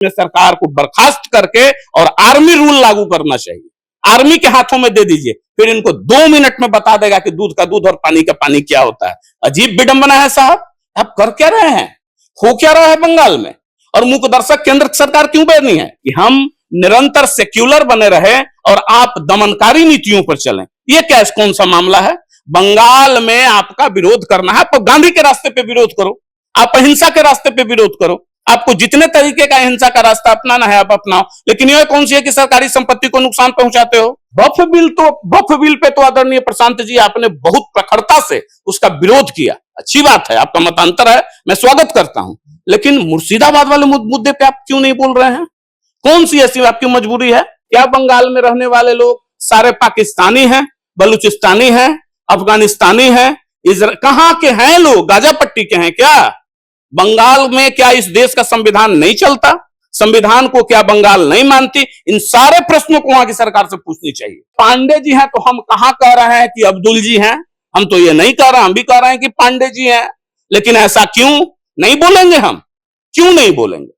सरकार को बर्खास्त करके और आर्मी रूल लागू करना चाहिए। आर्मी के हाथों में दे दीजिए, फिर इनको 2 मिनट में बता देगा कि दूध का दूध और पानी का पानी क्या होता है। अजीब विडंबना है साहब, आप कर क्या रहे हैं, हो क्या रहा है बंगाल में। और मूक दर्शक केंद्र सरकार क्यों बैठनी है कि हम निरंतर सेक्युलर बने रहे और आप दमनकारी नीतियों पर चलें। यह क्या कौन सा मामला है। बंगाल में आपका विरोध करना है, आप गांधी के रास्ते पे विरोध करो, आप अहिंसा के रास्ते पे विरोध करो, आपको जितने तरीके का अहिंसा का रास्ता अपनाना है आप अपनाओ। लेकिन यह कौन सी है कि सरकारी संपत्ति को नुकसान पहुंचाते हो। वक्फ बिल पे तो आदरणीय प्रशांत जी आपने बहुत प्रखरता से उसका विरोध किया, अच्छी बात है, आपका मतांतर है, मैं स्वागत करता हूं। लेकिन मुर्शिदाबाद वाले मुद्दे पे आप क्यों नहीं बोल रहे हैं। कौन सी ऐसी आपकी मजबूरी है। क्या बंगाल में रहने वाले लोग सारे पाकिस्तानी हैं, बलूचिस्तानी हैं, अफगानिस्तानी हैं, कहां के हैं लोग, गाजा पट्टी के हैं क्या। बंगाल में क्या इस देश का संविधान नहीं चलता, संविधान को क्या बंगाल नहीं मानती। इन सारे प्रश्नों को वहां की सरकार से पूछनी चाहिए। पांडे जी हैं तो हम कहां कह रहे हैं कि अब्दुल जी हैं, हम तो ये नहीं कह रहे, हम भी कह रहे हैं कि पांडे जी हैं। लेकिन ऐसा क्यों नहीं बोलेंगे, हम क्यों नहीं बोलेंगे।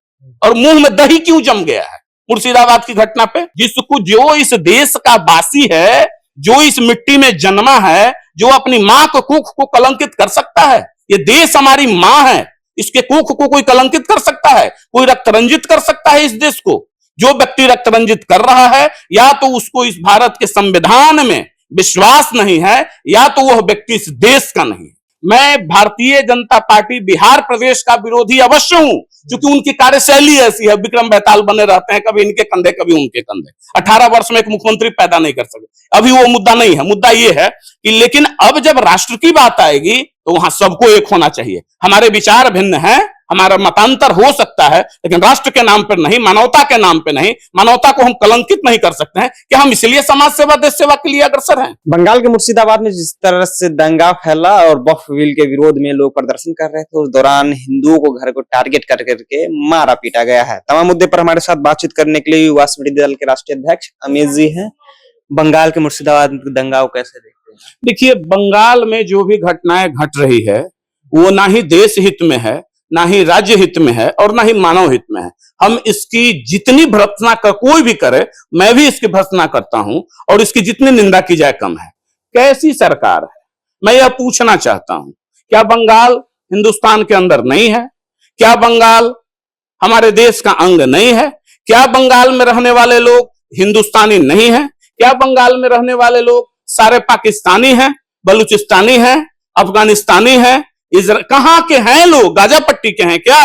और मुंह में दही क्यों जम गया है मुर्शिदाबाद की घटना पे। जिसको जो इस देश का वासी है, जो इस मिट्टी में जन्मा है, जो अपनी मां को कुख को कलंकित कर सकता है। ये देश हमारी मां है, इसके कुख को कोई कलंकित कर सकता है, कोई रक्त रंजित कर सकता है इस देश को। जो व्यक्ति रक्त रंजित कर रहा है, या तो उसको इस भारत के संविधान में विश्वास नहीं है, या तो वह व्यक्ति इस देश का नहीं है। मैं भारतीय जनता पार्टी बिहार प्रदेश का विरोधी अवश्य हूं, क्योंकि उनकी कार्यशैली ऐसी है, विक्रम बेताल बने रहते हैं, कभी इनके कंधे कभी उनके कंधे। 18 वर्ष में एक मुख्यमंत्री पैदा नहीं कर सके। अभी वो मुद्दा नहीं है, मुद्दा ये है कि लेकिन अब जब राष्ट्र की बात आएगी तो वहां सबको एक होना चाहिए। हमारे विचार भिन्न हैं, हमारा मतांतर हो सकता है, लेकिन राष्ट्र के नाम पर नहीं, मानवता के नाम पे नहीं, मानवता को हम कलंकित नहीं कर सकते हैं कि हम इसलिए समाज सेवा देश सेवा के लिए अग्रसर हैं। बंगाल के मुर्शिदाबाद में जिस तरह से दंगा फैला और वक्फ बिल के विरोध में लोग प्रदर्शन कर रहे थे, उस दौरान हिंदुओं को घर को टारगेट कर करके मारा पीटा गया है। तमाम मुद्दे पर हमारे साथ बातचीत करने के लिए युवा समृद्धि दल के राष्ट्रीय अध्यक्ष अमित जी हैं। बंगाल के मुर्शिदाबाद दंगा को कैसे देखते हैं। देखिए, बंगाल में जो भी घटनाएं घट रही है वो ना ही देश हित में है, ना ही राज्य हित में है, और ना ही मानव हित में है। हम इसकी जितनी भर्त्सना कर कोई भी करे, मैं भी इसकी भर्त्सना करता हूं, और इसकी जितनी निंदा की जाए कम है। कैसी सरकार है, मैं यह पूछना चाहता हूं। क्या बंगाल हिंदुस्तान के अंदर नहीं है। क्या बंगाल हमारे देश का अंग नहीं है। क्या बंगाल में रहने वाले लोग हिंदुस्तानी नहीं है। क्या बंगाल में रहने वाले लोग सारे पाकिस्तानी हैं, बलूचिस्तानी हैं, अफगानिस्तानी हैं, कहां के हैं लोग, गाजा पट्टी के हैं क्या।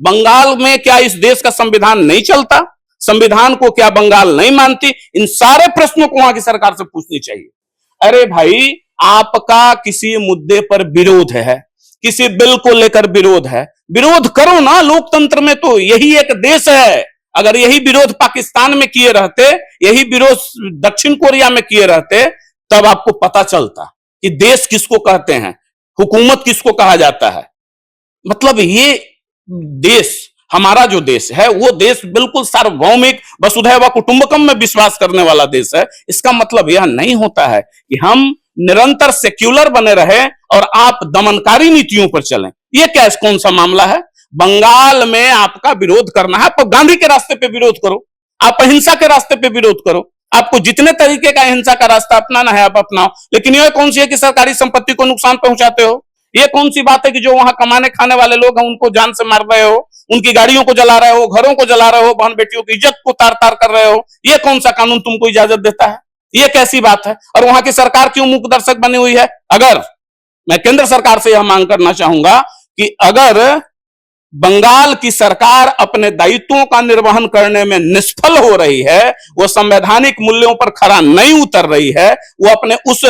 बंगाल में क्या इस देश का संविधान नहीं चलता, संविधान को क्या बंगाल नहीं मानती। इन सारे प्रश्नों को वहां की सरकार से पूछनी चाहिए। अरे भाई, आपका किसी मुद्दे पर विरोध है, किसी बिल को लेकर विरोध है, विरोध करो ना। लोकतंत्र में तो यही एक देश है। अगर यही विरोध पाकिस्तान में किए रहते, यही विरोध दक्षिण कोरिया में किए रहते, तब आपको पता चलता कि देश किसको कहते हैं, हुकूमत किसको कहा जाता है। मतलब ये देश, हमारा जो देश है, वो देश बिल्कुल सार्वभौमिक वसुधैव कुटुंबकम में विश्वास करने वाला देश है। इसका मतलब यह नहीं होता है कि हम निरंतर सेक्युलर बने रहे और आप दमनकारी नीतियों पर चलें। यह क्या कौन सा मामला है। बंगाल में आपका विरोध करना है, आप गांधी के रास्ते पे विरोध करो, आप अहिंसा के रास्ते पे विरोध करो, आपको जितने तरीके का अहिंसा का रास्ता अपनाना है आप अपनाओ। लेकिन यह कौन सी है कि सरकारी संपत्ति को नुकसान पहुंचाते हो। यह कौन सी बात है कि जो वहां कमाने खाने वाले लोग हैं उनको जान से मार रहे हो, उनकी गाड़ियों को जला रहे हो, घरों को जला रहे हो, बहन बेटियों की इज्जत को तार तार कर रहे हो। यह कौन सा कानून तुमको इजाजत देता है। यह कैसी बात है। और वहां की सरकार क्यों मूक दर्शक बनी हुई है। अगर मैं केंद्र सरकार से यह मांग करना चाहूंगा कि अगर बंगाल की सरकार अपने दायित्वों का निर्वहन करने में निष्फल हो रही है, वो संवैधानिक मूल्यों पर खरा नहीं उतर रही है, वो अपने उस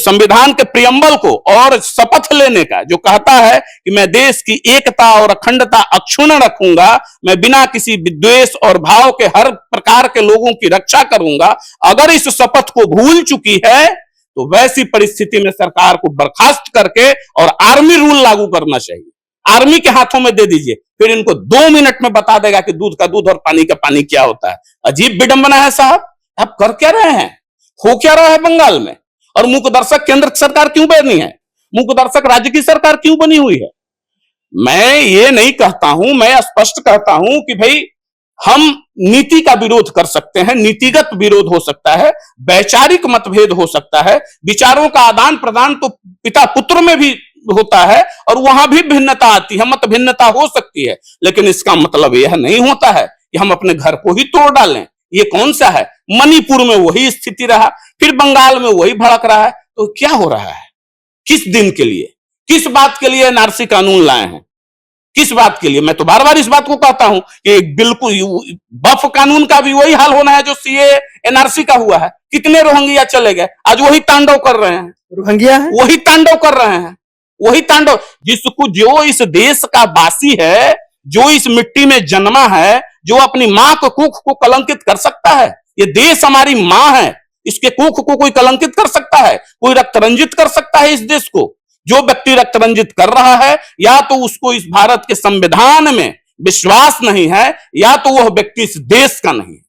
संविधान के प्रियम्बल को और शपथ लेने का जो कहता है कि मैं देश की एकता और अखंडता अक्षुण्ण रखूंगा, मैं बिना किसी विद्वेष और भाव के हर प्रकार के लोगों की रक्षा करूंगा, अगर इस शपथ को भूल चुकी है तो वैसी परिस्थिति में सरकार को बर्खास्त करके और आर्मी रूल लागू करना चाहिए। आर्मी के हाथों में दे दीजिए, फिर इनको 2 मिनट में बता देगा कि दूध का दूध और पानी का पानी क्या होता है। अजीब विडंबना है साहब, आप कर क्या रहे हैं, हो क्या रहा है बंगाल में। और मूक दर्शक केंद्र सरकार क्यों बैठनी है, मूक दर्शक राज्य की सरकार क्यों बनी हुई है। मैं ये नहीं कहता हूं, मैं स्पष्ट कहता हूं कि भाई हम नीति का विरोध कर सकते हैं, नीतिगत विरोध हो सकता है, वैचारिक मतभेद हो सकता है, विचारों का आदान प्रदान तो पिता पुत्र में भी होता है और वहां भी भिन्नता आती है, मत भिन्नता हो सकती है, लेकिन इसका मतलब यह नहीं होता है कि हम अपने घर को ही तोड़ डालें। ये कौन सा है? मणिपुर में वही स्थिति रहा, फिर बंगाल में वही भड़क रहा है, तो क्या हो रहा है? किस दिन के लिए, किस बात के लिए एनआरसी कानून लाए हैं? किस बात के लिए? मैं तो बार बार इस बात को कहता हूं कि बिल्कुल बफ कानून का भी वही हाल होना है जो सीए एनआरसी का हुआ है। कितने रोहिंग्या चले गए, आज वही तांडव कर रहे हैं, रोहिंग्या है? वही तांडव कर रहे हैं, वही तांडव। जिसको, जो इस देश का वासी है, जो इस मिट्टी में जन्मा है, जो अपनी मां को कुख को कलंकित कर सकता है? ये देश हमारी मां है, इसके कुख को कोई कलंकित कर सकता है? कोई रक्त रंजित कर सकता है इस देश को? जो व्यक्ति रक्त रंजित कर रहा है, या तो उसको इस भारत के संविधान में विश्वास नहीं है, या तो वह व्यक्ति इस देश का नहीं है।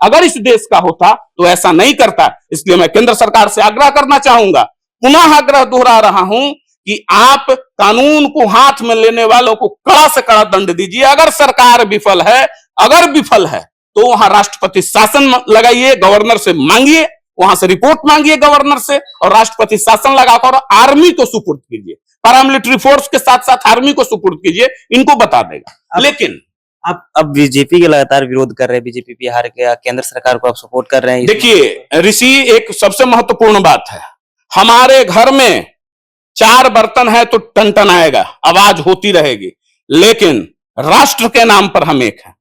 अगर इस देश का होता तो ऐसा नहीं करता। इसलिए मैं केंद्र सरकार से आग्रह करना चाहूंगा, पुनः आग्रह दोहरा रहा हूं कि आप कानून को हाथ में लेने वालों को कड़ा से कड़ा दंड दीजिए। अगर सरकार विफल है, अगर विफल है, तो वहां राष्ट्रपति शासन लगाइए, गवर्नर से मांगिए, वहां से रिपोर्ट मांगिए गवर्नर से, और राष्ट्रपति शासन लगाकर आर्मी को सुपुर्द कीजिए, पैरामिलिट्री फोर्स के साथ साथ आर्मी को सुपुर्द कीजिए, इनको बता देगा। लेकिन आप अब बीजेपी के लगातार विरोध कर रहे हैं, बीजेपी बिहार के, केंद्र सरकार को आप सपोर्ट कर रहे हैं। देखिए ऋषि, एक सबसे महत्वपूर्ण बात है, हमारे घर में 4 बर्तन है तो टन आएगा, आवाज होती रहेगी, लेकिन राष्ट्र के नाम पर हम एक हैं।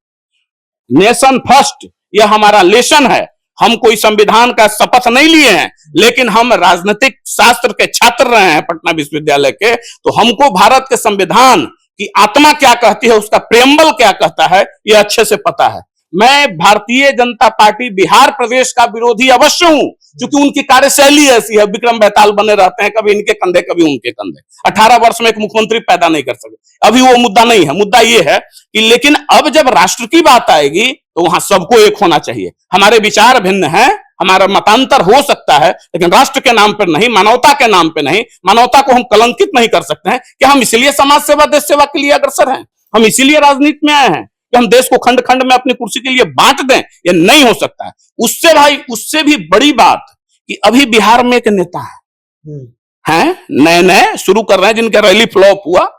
नेशन फर्स्ट, यह हमारा लेशन है। हम कोई संविधान का शपथ नहीं लिए हैं, लेकिन हम राजनीतिक शास्त्र के छात्र रहे हैं पटना विश्वविद्यालय के, तो हमको भारत के संविधान की आत्मा क्या कहती है, उसका प्रेम्बल क्या कहता है, यह अच्छे से पता है। मैं भारतीय जनता पार्टी बिहार प्रदेश का विरोधी अवश्य हूं, क्योंकि उनकी कार्यशैली ऐसी है, विक्रम बेताल बने रहते हैं, कभी इनके कंधे कभी उनके कंधे। 18 वर्ष में एक मुख्यमंत्री पैदा नहीं कर सके। अभी वो मुद्दा नहीं है, मुद्दा ये है कि लेकिन अब जब राष्ट्र की बात आएगी तो वहां सबको एक होना चाहिए। हमारे विचार भिन्न हैं, हमारा मतांतर हो सकता है, लेकिन राष्ट्र के नाम पर नहीं, मानवता के नाम पर नहीं। मानवता को हम कलंकित नहीं कर सकते हैं कि हम इसीलिए समाज सेवा, देश सेवा के लिए अग्रसर हैं, हम इसीलिए राजनीति में आए हैं कि हम देश को खंड खंड में अपनी कुर्सी के लिए बांट दें। यह नहीं हो सकता है। उससे भाई, उससे भी बड़ी बात कि अभी बिहार में एक नेता है, नए नए शुरू कर रहे हैं, जिनका रैली फ्लॉप हुआ,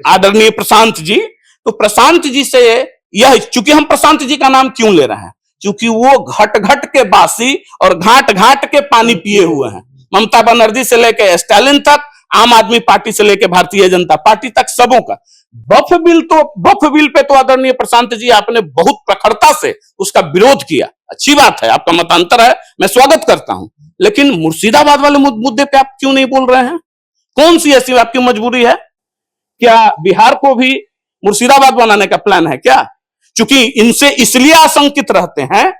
आदरणीय प्रशांत जी। तो प्रशांत जी से यह, चूंकि हम प्रशांत जी का नाम क्यों ले रहे हैं, क्योंकि वो घट घट के बासी और घाट घाट के पानी पिए हुए हैं। ममता बनर्जी से लेकर स्टालिन तक, आम आदमी पार्टी से लेकर भारतीय जनता पार्टी तक, सबों का। बफ बिल पे तो आदरणीय प्रशांत जी आपने बहुत प्रखरता से उसका विरोध किया, अच्छी बात है, आपका मतांतर है, मैं स्वागत करता हूं। लेकिन मुर्शिदाबाद वाले मुद्दे पे आप क्यों नहीं बोल रहे हैं? कौन सी ऐसी आपकी मजबूरी है? क्या बिहार को भी मुर्शिदाबाद बनाने का प्लान है क्या? क्योंकि इनसे इसलिए आशंकित रहते हैं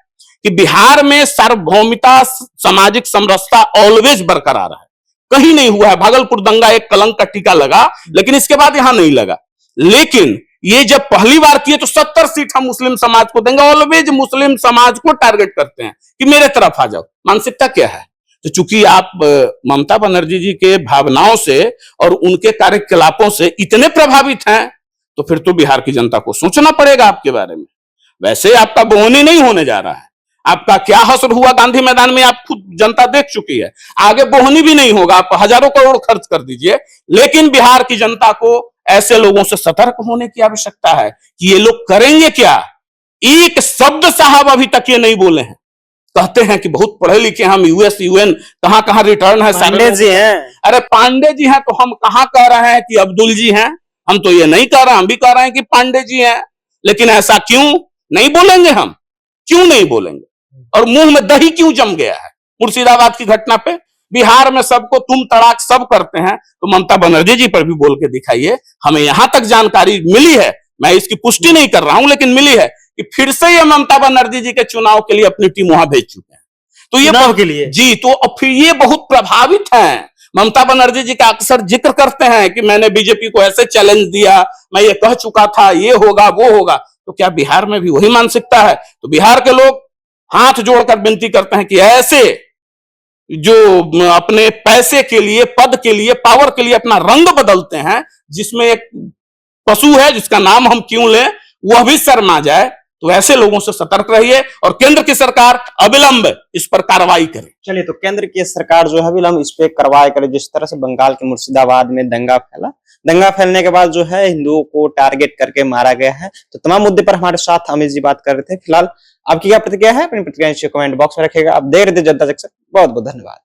कि बिहार में सार्वभौमिता, सामाजिक समरसता ऑलवेज बरकरार है, कहीं नहीं हुआ है। भागलपुर दंगा एक कलंक का टीका लगा, लेकिन इसके बाद यहां नहीं लगा। लेकिन ये जब पहली बार किए तो 70 सीट हम मुस्लिम समाज को देंगे। ऑलवेज मुस्लिम समाज को टारगेट करते हैं कि मेरे तरफ आ जाओ। मानसिकता क्या है? तो चूंकि आप ममता बनर्जी जी के भावनाओं से और उनके कार्यकलापों से इतने प्रभावित हैं, तो फिर तो बिहार की जनता को सोचना पड़ेगा आपके बारे में। वैसे आपका बोहनी नहीं होने जा रहा है, आपका क्या हश्र हुआ गांधी मैदान में आप खुद जनता देख चुकी है। आगे बोहनी भी नहीं होगा, आप हजारों करोड़ खर्च कर दीजिए, लेकिन बिहार की जनता को ऐसे लोगों से सतर्क होने की आवश्यकता है कि ये लोग करेंगे क्या। एक शब्द साहब अभी तक ये नहीं बोले हैं। कहते हैं कि बहुत पढ़े लिखे, हम यूएस यूएन कहां कहां रिटर्न है, पांडे जी हैं। अरे पांडे जी हैं तो हम कहां कह रहे हैं कि अब्दुल जी हैं? हम तो ये नहीं कह रहे, हम भी कह रहे हैं कि पांडे जी हैं। लेकिन ऐसा क्यों नहीं बोलेंगे? हम क्यों नहीं बोलेंगे? और मुंह में दही क्यों जम गया है मुर्शिदाबाद की घटना पे? बिहार में सबको तुम तड़ाक सब करते हैं, तो ममता बनर्जी जी पर भी बोल के दिखाइए। हमें यहां तक जानकारी मिली है, मैं इसकी पुष्टि नहीं कर रहा हूं, लेकिन मिली है कि फिर से ये ममता बनर्जी जी के चुनाव के लिए अपनी टीम वहां भेज चुके हैं। तो ये के लिए जी, तो अब फिर ये बहुत प्रभावित हैं। ममता बनर्जी जी का अक्सर जिक्र करते हैं कि मैंने बीजेपी को ऐसे चैलेंज दिया, मैं ये कह चुका था, ये होगा वो होगा। तो क्या बिहार में भी वही मानसिकता है? तो बिहार के लोग हाथ जोड़कर विनती करते हैं कि ऐसे जो अपने पैसे के लिए, पद के लिए, पावर के लिए अपना रंग बदलते हैं, जिसमें एक पशु है जिसका नाम हम क्यों लें, वह भी शर्मा जाए। तो ऐसे लोगों से सतर्क रहिए और केंद्र की सरकार अविलंब इस पर कार्रवाई करे। चलिए, तो केंद्र की सरकार जो है अविलंब इस पे कार्रवाई करे। जिस तरह से बंगाल के मुर्शिदाबाद में दंगा फैला, दंगा फैलने के बाद जो है हिंदुओं को टारगेट करके मारा गया है। तो तमाम मुद्दे पर हमारे साथ अमित जी बात कर रहे थे। फिलहाल आपकी क्या प्रतिक्रिया है, अपनी प्रतिक्रिया कमेंट बॉक्स में रखिएगा। आप देख रहे थे जनता जंक्शन, बहुत बहुत धन्यवाद।